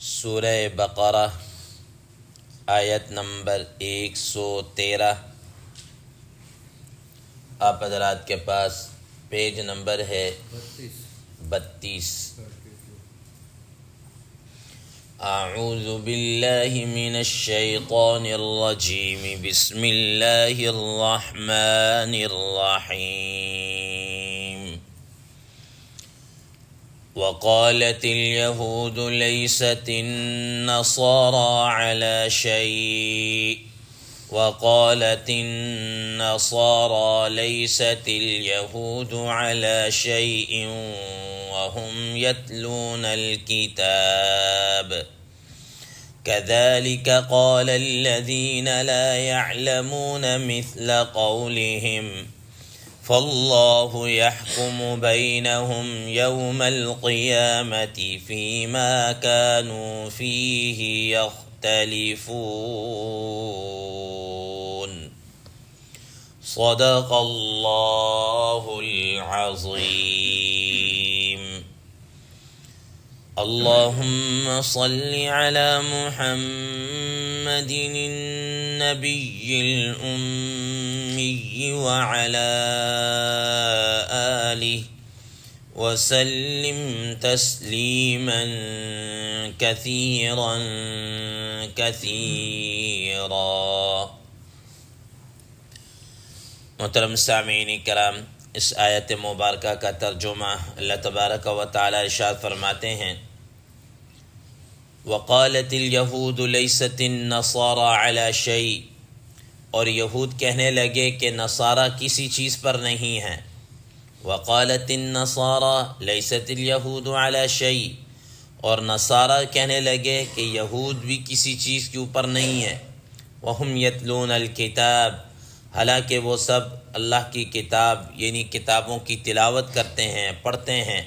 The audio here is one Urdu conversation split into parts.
سورہ بقرہ آیت نمبر 113۔ آپ حضرات کے پاس پیج نمبر ہے 32۔ اعوذ باللہ من الشیطان الرجیم، بسم اللہ الرحمن الرحیم۔ وقالت اليهود ليست النصارى على شيء وقالت النصارى ليست اليهود على شيء وهم يتلون الكتاب كذلك قال الذين لا يعلمون مثل قولهم فالله يحكم بينهم يوم القيامة فيما كانوا فيه يختلفون صدق الله العظيم۔ اللهم صل على محمد النبي الأمي وعلى آله وسلم تسليما كثيرا كثيرا۔ محترم سامعین کرام، اس آیت مبارکہ کا ترجمہ اللہ تبارک و تعالی ارشاد فرماتے ہیں، وقالت اليہود لیست النصارى علی شیء، اور یہود کہنے لگے کہ نصارہ کسی چیز پر نہیں ہیں۔ وقالت النصارى لیست اليہود علی شیء، اور نصارہ کہنے لگے کہ یہود بھی کسی چیز کے اوپر نہیں ہے۔ وہم یتلون الکتاب، حالانکہ وہ سب اللہ کی کتاب یعنی کتابوں کی تلاوت کرتے ہیں، پڑھتے ہیں۔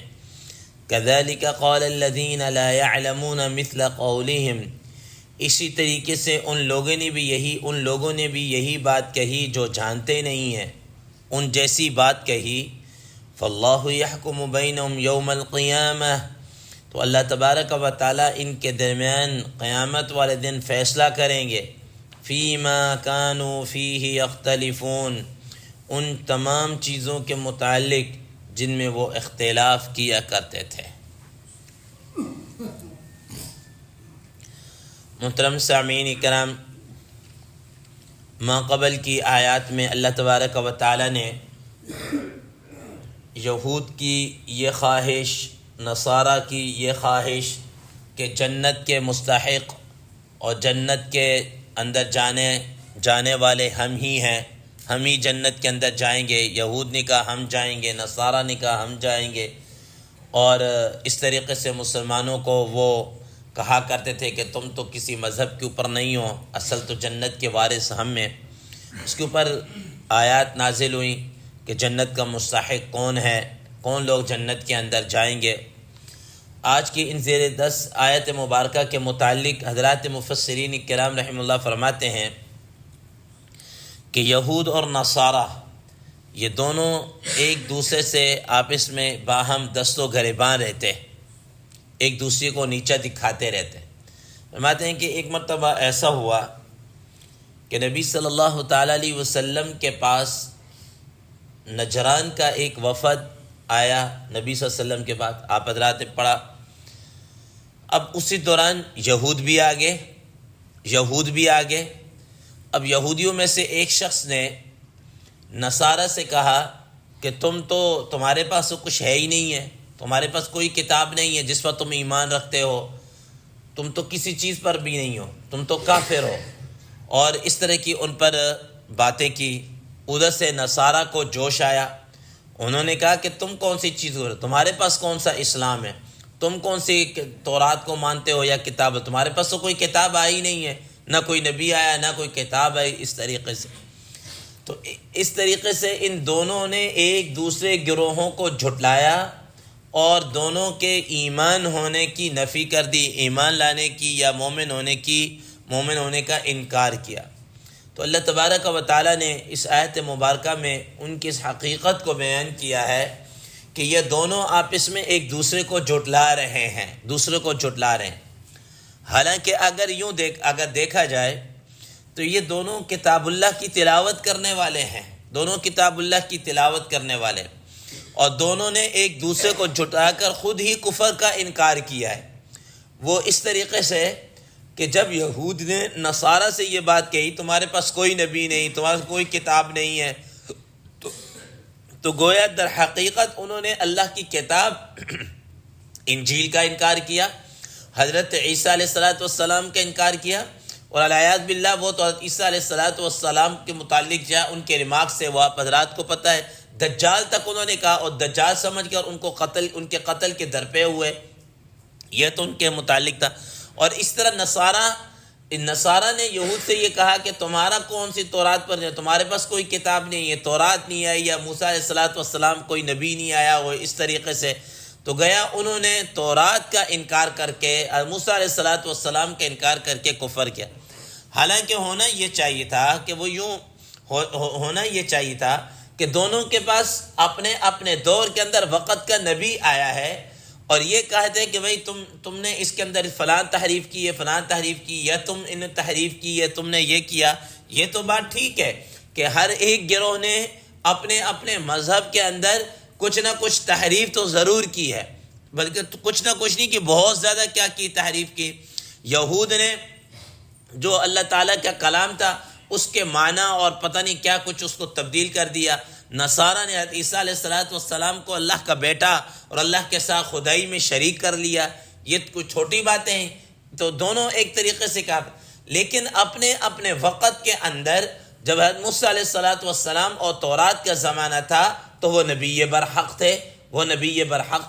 كذلك قال الذين لا يعلمون مثل قولهم، اسی طریقے سے ان لوگوں نے بھی یہی بات کہی جو جانتے نہیں ہیں، ان جیسی بات کہی۔ فاللہ يحكم بینہم یوم القیامہ، تو اللہ تبارک و تعالی ان کے درمیان قیامت والے دن فیصلہ کریں گے۔ فیما كانوا فیہ یختلفون، ان تمام چیزوں کے متعلق جن میں وہ اختلاف کیا کرتے تھے۔ محترم سامعین کرام، ما قبل کی آیات میں اللہ تبارک و تعالی نے یہود کی یہ خواہش، نصارہ کی یہ خواہش کہ جنت کے مستحق اور جنت کے اندر جانے والے ہم ہی ہیں، ہم ہی جنت کے اندر جائیں گے۔ یہود نے کہا ہم جائیں گے، نصارہ نے کہا ہم جائیں گے، اور اس طریقے سے مسلمانوں کو وہ کہا کرتے تھے کہ تم تو کسی مذہب کے اوپر نہیں ہو، اصل تو جنت کے وارث ہم ہیں۔ اس کے اوپر آیات نازل ہوئیں کہ جنت کا مستحق کون ہے، کون لوگ جنت کے اندر جائیں گے۔ آج کی ان زیر 10 آیت مبارکہ کے متعلق حضرات مفسرین کرام رحمہ اللہ فرماتے ہیں کہ یہود اور نصارہ یہ دونوں ایک دوسرے سے آپس میں باہم دست و گریباں رہتے، ایک دوسرے کو نیچا دکھاتے رہتے۔ فرماتے ہیں کہ ایک مرتبہ ایسا ہوا کہ نبی صلی اللہ تعالیٰ علیہ وسلم کے پاس نجران کا ایک وفد آیا، نبی صلی اللہ علیہ وسلم کے بعد آپ حضرات نے پڑھا۔ اب اسی دوران یہود بھی آ گئے۔ اب یہودیوں میں سے ایک شخص نے نصارہ سے کہا کہ تمہارے پاس تو کچھ ہے ہی نہیں ہے، تمہارے پاس کوئی کتاب نہیں ہے جس پر تم ایمان رکھتے ہو، تم تو کسی چیز پر بھی نہیں ہو، تم تو کافر ہو، اور اس طرح کی ان پر باتیں کی۔ ادھر سے نصارہ کو جوش آیا، انہوں نے کہا کہ تم کون سی چیز ہو، تمہارے پاس کون سا اسلام ہے، تم کون سی تورات کو مانتے ہو یا کتاب ہے، تمہارے پاس تو کوئی کتاب آئی نہیں ہے، نہ کوئی نبی آیا نہ کوئی کتاب آئی۔ اس طریقے سے اس طریقے سے ان دونوں نے ایک دوسرے گروہوں کو جھٹلایا اور دونوں کے ایمان ہونے کی نفی کر دی، ایمان لانے کی یا مومن ہونے کا انکار کیا۔ تو اللہ تبارک و تعالیٰ نے اس آیت مبارکہ میں ان کی اس حقیقت کو بیان کیا ہے کہ یہ دونوں آپس میں ایک دوسرے کو جھٹلا رہے ہیں، حالانکہ اگر دیکھا جائے تو یہ دونوں کتاب اللہ کی تلاوت کرنے والے ہیں، دونوں کتاب اللہ کی تلاوت کرنے والے، اور دونوں نے ایک دوسرے کو جھٹلا کر خود ہی کفر کا انکار کیا ہے۔ وہ اس طریقے سے کہ جب یہود نے نصارہ سے یہ بات کہی تمہارے پاس کوئی نبی نہیں، تمہارے پاس کوئی کتاب نہیں ہے، تو گویا در حقیقت انہوں نے اللہ کی کتاب انجیل کا انکار کیا، حضرت عیسیٰ علیہ السلام کا انکار کیا، اور علیہ باللہ وہ تو حضرت عیسیٰ علیہ السلام کے متعلق جو ہے ان کے ریمارک سے وہ آپ حضرات کو پتہ ہے، دجال تک انہوں نے کہا، اور دجال سمجھ کر ان کے قتل کے درپے ہوئے، یہ تو ان کے متعلق تھا۔ اور اس طرح نصارہ نے یہود سے یہ کہا کہ تمہارا کون سی تورات پر ہے، تمہارے پاس کوئی کتاب نہیں ہے، تورات نہیں آئی، یا موسیٰ علیہ السلام کوئی نبی نہیں آیا، وہ اس طریقے سے تو گیا انہوں نے تورات کا انکار کر کے، موسیٰ علیہ السلام کا انکار کر کے کفر کیا۔ حالانکہ ہونا یہ چاہیے تھا کہ وہ یوں ہونا یہ چاہیے تھا کہ دونوں کے پاس اپنے اپنے دور کے اندر وقت کا نبی آیا ہے، اور یہ کہتے ہیں کہ بھئی تم نے اس کے اندر فلاں تحریف کی ہے، فلاں تحریف کی، یا تم ان تحریف کی ہے، تم نے یہ کیا۔ یہ تو بات ٹھیک ہے کہ ہر ایک گروہ نے اپنے اپنے مذہب کے اندر کچھ نہ کچھ تحریف تو ضرور کی ہے، بلکہ کچھ نہ کچھ نہیں کہ بہت زیادہ کیا کی، تحریف کی۔ یہود نے جو اللہ تعالیٰ کا کلام تھا اس کے معنی اور پتہ نہیں کیا کچھ اس کو تبدیل کر دیا۔ نصارہ نے حضرت عیسیٰ علیہ السلام کو اللہ کا بیٹا اور اللہ کے ساتھ خدائی میں شریک کر لیا۔ یہ کچھ چھوٹی باتیں ہیں، تو دونوں ایک طریقے سے کہا، لیکن اپنے اپنے وقت کے اندر جب حضرت موسیٰ علیہ السلام اور تورات کا زمانہ تھا تو وہ نبی برحق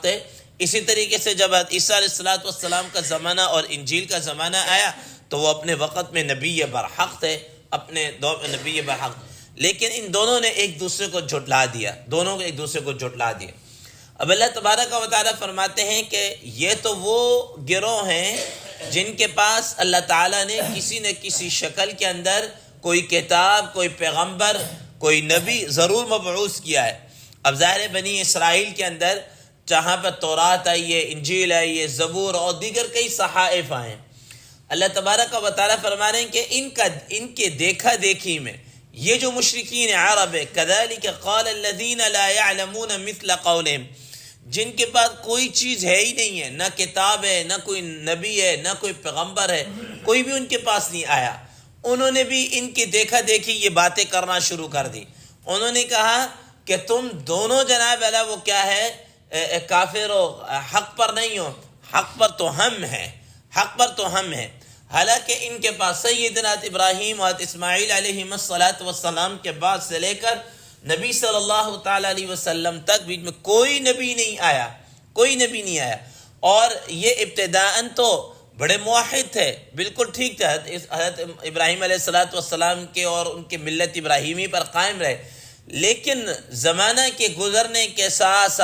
تھے، اسی طریقے سے جب حضرت عیسیٰ علیہ السلام کا زمانہ اور انجیل کا زمانہ آیا تو وہ اپنے وقت میں نبی برحق تھے، اپنے دور میں نبی برحق، لیکن ان دونوں نے ایک دوسرے کو جھٹلا دیا، اب اللہ تبارک و تعالیٰ فرماتے ہیں کہ یہ تو وہ گروہ ہیں جن کے پاس اللہ تعالیٰ نے کسی نہ کسی شکل کے اندر کوئی کتاب، کوئی پیغمبر، کوئی نبی ضرور مبعوث کیا ہے۔ اب ظاہر بنی اسرائیل کے اندر جہاں پر تورات آئی ہے، انجیل آئی ہے، زبور اور دیگر کئی صحائف آئے ہیں، اللہ تبارک و تعالیٰ فرما رہے ہیں کہ ان کے دیکھا دیکھی میں یہ جو مشرکین عرب ہے، کذالک قال الذین لا یعلمون مثل قولہم، جن کے پاس کوئی چیز ہے ہی نہیں ہے، نہ کتاب ہے، نہ کوئی نبی ہے، نہ کوئی پیغمبر ہے، کوئی بھی ان کے پاس نہیں آیا، انہوں نے بھی ان کی دیکھا دیکھی یہ باتیں کرنا شروع کر دی۔ انہوں نے کہا کہ تم دونوں جناب اللہ وہ کیا ہے، کافر ہو، حق پر نہیں ہو، حق پر تو ہم ہیں۔ حالانکہ ان کے پاس سیدنا ابراہیم اور اسماعیل علیہ السلام کے بعد سے لے کر نبی صلی اللہ تعالی علیہ وسلم تک بیچ میں کوئی نبی نہیں آیا، اور یہ ابتداءً تو بڑے موحد تھے، بالکل ٹھیک تھے، حضرت ابراہیم علیہ السلام کے اور ان کے ملت ابراہیمی پر قائم رہے، لیکن زمانہ کے گزرنے کے ساتھ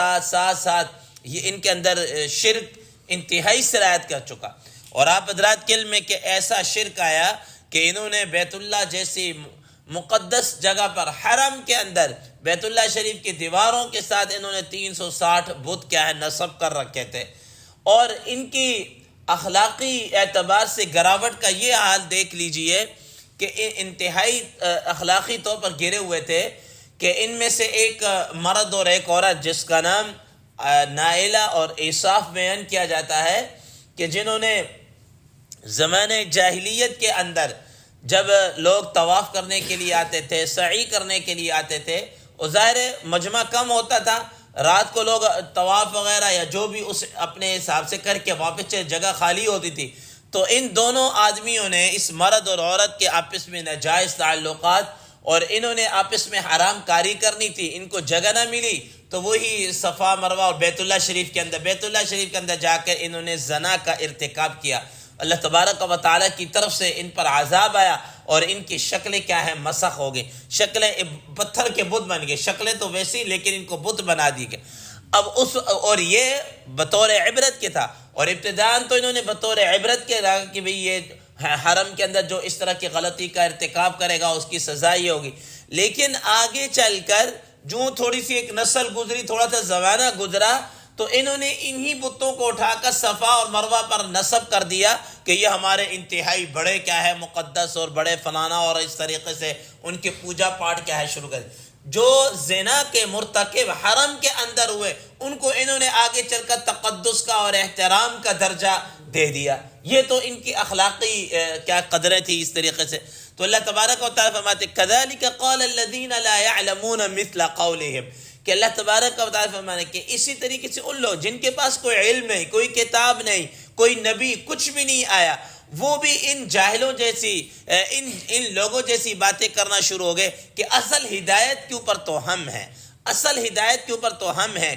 یہ ان کے اندر شرک انتہائی سرایت کر چکا، اور آپ حضرات کے علم میں کہ ایسا شرک آیا کہ انہوں نے بیت اللہ جیسی مقدس جگہ پر، حرم کے اندر بیت اللہ شریف کی دیواروں کے ساتھ انہوں نے 360 بت کیا ہے نصب کر رکھے تھے، اور ان کی اخلاقی اعتبار سے گراوٹ کا یہ حال دیکھ لیجئے کہ انتہائی اخلاقی طور پر گرے ہوئے تھے، کہ ان میں سے ایک مرد اور ایک عورت جس کا نام نائلہ اور عیصاف بیان کیا جاتا ہے، کہ جنہوں نے زمانے جاہلیت کے اندر جب لوگ طواف کرنے کے لیے آتے تھے، سعی کرنے کے لیے آتے تھے، اور ظاہر مجمع کم ہوتا تھا، رات کو لوگ طواف وغیرہ یا جو بھی اس اپنے حساب سے کر کے واپس جگہ خالی ہوتی تھی، تو ان دونوں آدمیوں نے، اس مرد اور عورت کے آپس میں ناجائز تعلقات، اور انہوں نے آپس میں حرام کاری کرنی تھی، ان کو جگہ نہ ملی تو وہی صفا مروہ اور بیت اللہ شریف کے اندر جا کر انہوں نے زنا کا ارتکاب کیا۔ اللہ تبارک و تعالیٰ کی طرف سے ان پر عذاب آیا، اور ان کی شکلیں کیا ہیں، مسخ ہو گئی، شکلیں پتھر کے بت بن گئے، شکلیں تو ویسی لیکن ان کو بت بنا دی گئے۔ اب اور یہ بطور عبرت کے تھا، اور ابتداءً تو انہوں نے بطور عبرت کے رہا کہ بھئی یہ حرم کے اندر جو اس طرح کی غلطی کا ارتکاب کرے گا اس کی سزا یہ ہوگی، لیکن آگے چل کر جو تھوڑی سی ایک نسل گزری، تھوڑا سا زمانہ گزرا، تو انہوں نے انہی بتوں کو اٹھا کر صفا اور مروہ پر نصب کر دیا کہ یہ ہمارے انتہائی بڑے کیا ہے مقدس اور بڑے فلانا، اور اس طریقے سے ان کے پوجا پاٹ کیا ہے شروع کر دیا۔ جو زنا کے مرتکب حرم کے اندر ہوئے ان کو انہوں نے آگے چل کر تقدس کا اور احترام کا درجہ دے دیا۔ یہ تو ان کی اخلاقی کیا قدریں تھی اس طریقے سے۔ تو اللہ تبارک و تعالیٰ فرماتے كَذَلِكَ قَالَ الَّذِينَ لَا يَعْلَمُونَ مِثْلَ قَوْلِهِمْ، کہ اللہ تبارک و تعالیٰ فرمانے کہ اسی طریقے سے ان لوگ جن کے پاس کوئی علم نہیں، کوئی کتاب نہیں، کوئی نبی، کچھ بھی نہیں آیا، وہ بھی ان جاہلوں جیسی ان لوگوں جیسی باتیں کرنا شروع ہو گئے کہ اصل ہدایت کے اوپر تو ہم ہیں، اصل ہدایت کے اوپر تو ہم ہیں،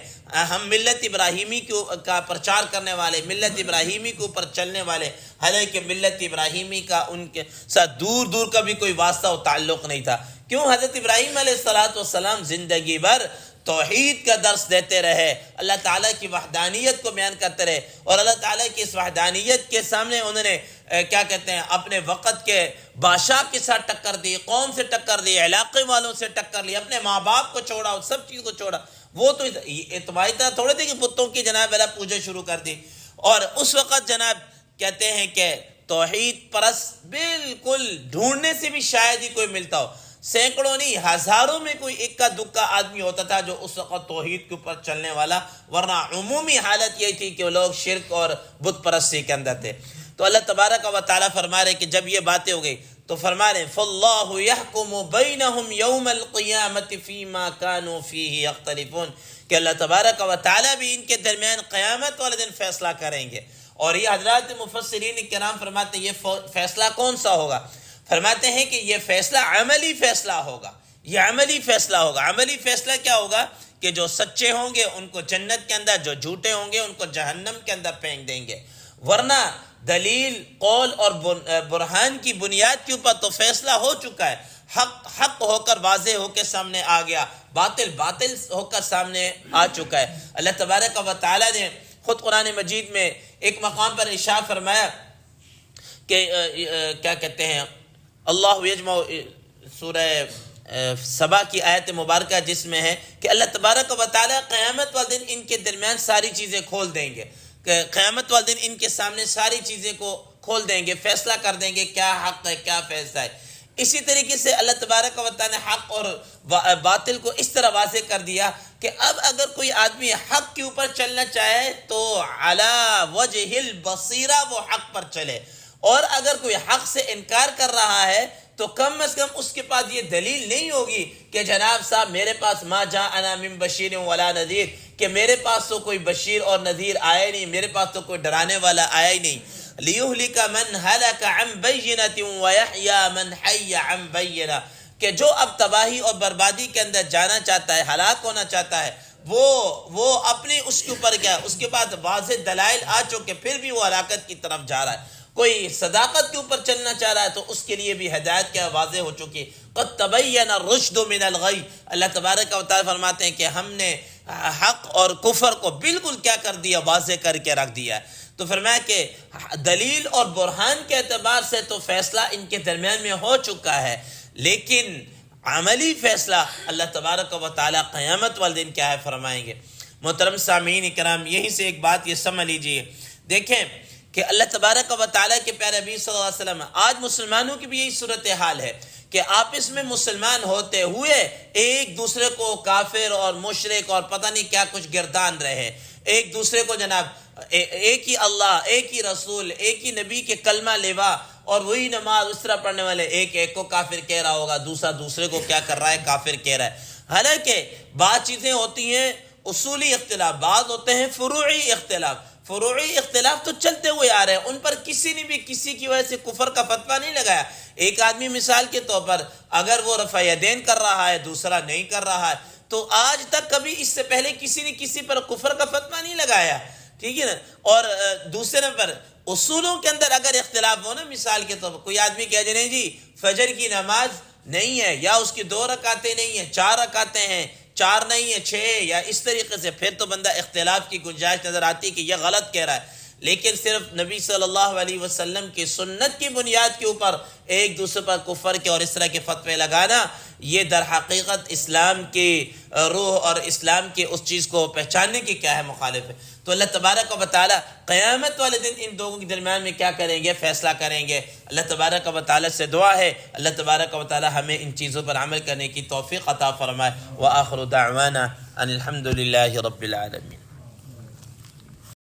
ہم ملت ابراہیمی کا پرچار کرنے والے، ملت ابراہیمی کے اوپر چلنے والے، حالانکہ ملت ابراہیمی کا ان کے ساتھ دور دور کا بھی کوئی واسطہ و تعلق نہیں تھا۔ کیوں؟ حضرت ابراہیم علیہ السلام زندگی بھر توحید کا درس دیتے رہے، اللہ تعالیٰ کی وحدانیت کو بیان کرتے رہے، اور اللہ تعالیٰ کی اس وحدانیت کے سامنے انہوں نے کیا کہتے ہیں اپنے وقت کے بادشاہ کے ساتھ ٹکر دی، قوم سے ٹکر دی، علاقے والوں سے ٹکر لی، اپنے ماں باپ کو چھوڑا، سب چیز کو چھوڑا۔ وہ تو تمہاری طرح تھوڑے تھے کہ بتوں کی جناب اللہ پوجا شروع کر دی۔ اور اس وقت جناب کہتے ہیں کہ توحید پرست بالکل ڈھونڈنے سے بھی شاید ہی کوئی ملتا ہو، سینکڑوں نہیں ہزاروں میں کوئی اکا دکا آدمی ہوتا تھا جو اس وقت توحید کے اوپر چلنے والا، ورنہ عمومی حالت یہ تھی کہ لوگ شرک اور بت پرستی کے اندر تھے۔ تو اللہ تبارک و تعالیٰ فرما رہے کہ جب یہ باتیں ہو گئی تو فرما رہے فَاللَّهُ يَحْكُمُ بَيْنَهُمْ يَوْمَ الْقِيَامَةِ فِي مَا كَانُوا فِيهِ يَخْتَلِفُونَ، کہ اللہ تبارک و تعالیٰ بھی ان کے درمیان قیامت والے دن فیصلہ کریں گے۔ اور یہ حضرات مفسرین کرام فرماتے ہیں یہ فیصلہ کون سا ہوگا؟ فرماتے ہیں کہ یہ فیصلہ عملی فیصلہ ہوگا، یہ عملی فیصلہ ہوگا۔ عملی فیصلہ کیا ہوگا؟ کہ جو سچے ہوں گے ان کو جنت کے اندر، جو جھوٹے ہوں گے ان کو جہنم کے اندر پھینک دیں گے۔ ورنہ دلیل، قول اور برہان کی بنیاد کے اوپر تو فیصلہ ہو چکا ہے، حق حق ہو کر واضح ہو کے سامنے آ گیا، باطل باطل ہو کر سامنے آ چکا ہے۔ اللہ تبارک و تعالیٰ نے خود قرآن مجید میں ایک مقام پر ارشاد فرمایا کہ کیا کہتے ہیں اللہ یجمع، سورہ سبا کی آیت مبارکہ جس میں ہے کہ اللہ تبارک و تعالیٰ قیامت والے دن ان کے درمیان ساری چیزیں کھول دیں گے، کہ قیامت والے دن ان کے سامنے ساری چیزیں کو کھول دیں گے، فیصلہ کر دیں گے کیا حق ہے کیا فیصلہ ہے۔ اسی طریقے سے اللہ تبارک و تعالیٰ نے حق اور باطل کو اس طرح واضح کر دیا کہ اب اگر کوئی آدمی حق کے اوپر چلنا چاہے تو علی وجہ البصیرہ وہ حق پر چلے، اور اگر کوئی حق سے انکار کر رہا ہے تو کم از کم اس کے پاس یہ دلیل نہیں ہوگی کہ جناب صاحب میرے پاس ما جاءنا من بشیر ولا نذیر، کہ میرے پاس تو کوئی بشیر اور نذیر آیا نہیں، میرے پاس تو کوئی ڈرانے والا آیا ہی نہیں۔ لیہلک من ہلک عن بینۃ ویحیی من حی عن بینہ، کہ جو اب تباہی اور بربادی کے اندر جانا چاہتا ہے، ہلاک ہونا چاہتا ہے، وہ اپنے اس کے اوپر کیا، اس کے پاس واضح دلائل آ چکے پھر بھی وہ ہلاکت کی طرف جا رہا ہے۔ کوئی صداقت کے اوپر چلنا چاہ رہا ہے تو اس کے لیے بھی ہدایت کیا واضح ہو چکی۔ قد تبین الرشد من الغی، اللہ تبارک و تعالیٰ فرماتے ہیں کہ ہم نے حق اور کفر کو بالکل کیا کر دیا، واضح کر کے رکھ دیا ہے۔ تو فرمایا کہ دلیل اور برہان کے اعتبار سے تو فیصلہ ان کے درمیان میں ہو چکا ہے، لیکن عملی فیصلہ اللہ تبارک و تعالیٰ قیامت والے دن کیا ہے فرمائیں گے۔ محترم سامعین کرام، یہیں سے ایک بات یہ سمجھ لیجیے، دیکھیں کہ اللہ تبارک و تعالیٰ کے پیارے نبی صلی اللہ علیہ وسلم، آج مسلمانوں کی بھی یہی صورتحال ہے کہ آپس میں مسلمان ہوتے ہوئے ایک دوسرے کو کافر اور مشرک اور پتہ نہیں کیا کچھ گردان رہے، ایک دوسرے کو جناب ایک ہی اللہ، ایک ہی رسول، ایک ہی نبی کے کلمہ لیوا اور وہی نماز اس طرح پڑھنے والے، ایک کو کافر کہہ رہا ہوگا، دوسرا دوسرے کو کیا کر رہا ہے، کافر کہہ رہا ہے۔ حالانکہ بعض چیزیں ہوتی ہیں اصولی اختلاف، بعض ہوتے ہیں فروعی اختلاف۔ فروعی اختلاف تو چلتے ہوئے آ رہے ہیں، ان پر کسی نے بھی کسی کی وجہ سے کفر کا فتویٰ نہیں لگایا۔ ایک آدمی مثال کے طور پر اگر وہ رفع یدین کر رہا ہے، دوسرا نہیں کر رہا ہے، تو آج تک کبھی اس سے پہلے کسی نے کسی پر کفر کا فتویٰ نہیں لگایا، ٹھیک ہے نا۔ اور دوسرے نمبر اصولوں کے اندر اگر اختلاف ہو نا، مثال کے طور پر کوئی آدمی کہہ جائے جی فجر کی نماز نہیں ہے، یا اس کی 2 رکعتیں نہیں ہیں، 4 رکعتیں ہیں، 4 نہیں ہے 6، یا اس طریقے سے، پھر تو بندہ اختلاف کی گنجائش نظر آتی کہ یہ غلط کہہ رہا ہے۔ لیکن صرف نبی صلی اللہ علیہ وسلم کی سنت کی بنیاد کے اوپر ایک دوسرے پر کفر کے اور اس طرح کے فتوے لگانا، یہ در حقیقت اسلام کی روح اور اسلام کی اس چیز کو پہچاننے کی کیا ہے، مخالف ہے۔ تو اللہ تبارک و تعالیٰ قیامت والے دن ان دونوں کے درمیان میں کیا کریں گے، فیصلہ کریں گے۔ اللہ تبارک و تعالیٰ سے دعا ہے اللہ تبارک و تعالیٰ ہمیں ان چیزوں پر عمل کرنے کی توفیق عطا فرمائے۔ وآخر دعوانا ان الحمد للہ رب العالمین۔